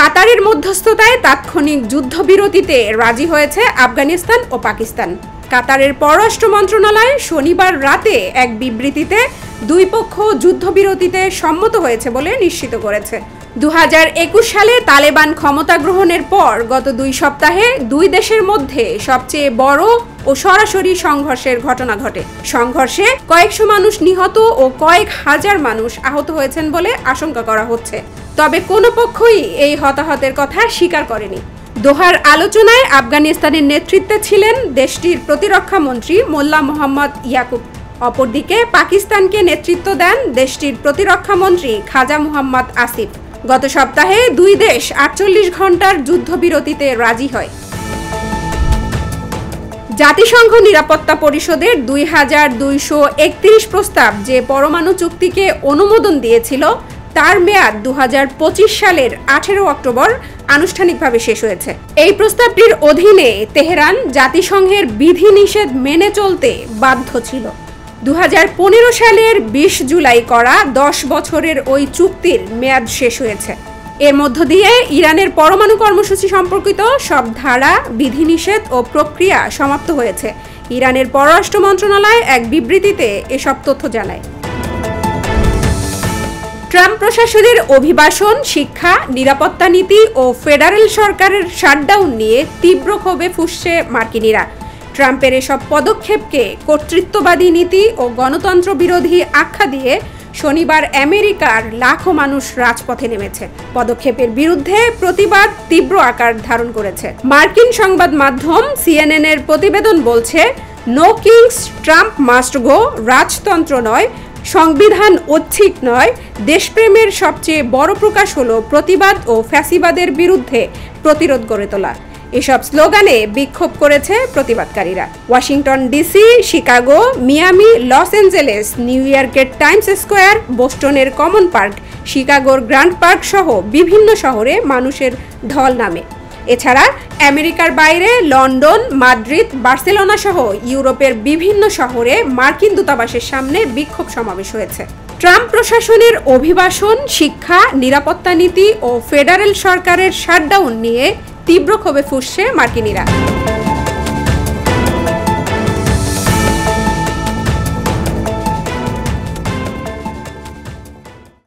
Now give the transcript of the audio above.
কাতারের মধ্যস্থতায় তাৎক্ষণিক যুদ্ধবিরতিতে রাজি হয়েছে আফগানিস্তান ও পাকিস্তান। কাতারের পররাষ্ট্র মন্ত্রণালয় শনিবার রাতে এক বিবৃতিতে দুই পক্ষ যুদ্ধবিরতিতে সম্মত হয়েছে বলে নিশ্চিত করেছে। 2021 সালে তালেবান ক্ষমতা গ্রহণের পর গত 2 সপ্তাহে দুই দেশের মধ্যে সবচেয়ে বড় ও সরাসরি সংঘর্ষের ঘটনা ঘটে। সংঘর্ষে কয়েকশো মানুষ নিহত ও কয়েক হাজার মানুষ আহত হয়েছেন বলে আশঙ্কা করা হচ্ছে। তবে কোনো পক্ষই এই হতাহতের কথা স্বীকার করেনি। দোহার আলোচনায় আফগানিস্তানের নেতৃত্বে ছিলেন দেশটির প্রতিরক্ষা মন্ত্রী মোল্লা মোহাম্মদ ইয়াকুব। অপরদিকে পাকিস্তানকে নেতৃত্ব দেন দেশটির প্রতিরক্ষা মন্ত্রী খাজা মুহাম্মদ আসিফ। গত সপ্তাহে দুই দেশ 48 ঘন্টার যুদ্ধবিরতিতে রাজি হয়। জাতিসংঘ নিরাপত্তা পরিষদের 2231 প্রস্তাব যে পরমাণু চুক্তিকে অনুমোদন দিয়েছিল তার মেয়াদ 2025 সালের 18 অক্টোবর আনুষ্ঠানিকভাবে শেষ হয়েছে। এই প্রস্তাবটির অধীনে তেহরান জাতিসংঘের বিধিনিষেধ মেনে চলতে বাধ্য ছিল। 2015 সালের 20 জুলাই করা 10 বছরের ওই চুক্তির মেয়াদ শেষ হয়েছে। এর মধ্য দিয়ে ইরানের পরমাণু কর্মসূচি সম্পর্কিত সব ধারা, বিধিনিষেধ ও প্রক্রিয়া সমাপ্ত হয়েছে। ইরানের পররাষ্ট্র মন্ত্রণালয় এক বিবৃতিতে এসব তথ্য জানায়। ট্রাম্প প্রশাসনের অভিবাসন, শিক্ষা, নিরাপত্তা নীতি ও ফেডারেল সরকারের শাটডাউন নিয়ে তীব্র ক্ষোভে ফুঁসছে মার্কিনিরা। ট্রাম্পের এসব পদক্ষেপকে কর্তৃত্ববাদী নীতি ও গণতন্ত্র বিরোধী আখ্যা দিয়ে শনিবার আমেরিকার লাখো মানুষ রাজপথে নেমেছে। পদক্ষেপের বিরুদ্ধে প্রতিবাদ তীব্র আকার ধারণ করেছে। মার্কিন সংবাদ মাধ্যম CNN এর প্রতিবেদন বলছে, no kings, Trump must go, রাজতন্ত্র নয়, সংবিধান ঐচ্ছিক নয়, দেশপ্রেমের সবচেয়ে বড় প্রকাশ হলো প্রতিবাদ ও ফ্যাসিবাদের বিরুদ্ধে প্রতিরোধ গড়ে তোলা। এসব স্লোগানে বিক্ষোভ করেছে প্রতিবাদকারীরা। Washington DC, Chicago, Miami, Los Angeles, New ইয়র্কের টাইমস স্কোয়ার, বোস্টনের কমন পার্ক, শিকাগোর গ্র্যান্ড পার্ক সহ বিভিন্ন শহরে মানুষের ঢল নামে। এছাড়া আমেরিকার বাইরে লন্ডন, মাদ্রিদ, বার্সেলোনা সহ ইউরোপের বিভিন্ন শহরে মার্কিন দূতাবাসের সামনে বিক্ষোভ সমাবেশ হয়েছে। ট্রাম্প প্রশাসনের অভিবাসন, শিক্ষা, নিরাপত্তা নীতি ও ফেডারেল সরকারের শাটডাউন নিয়ে তীব্র ক্ষোভে ফুঁসছে মার্কিনিরা।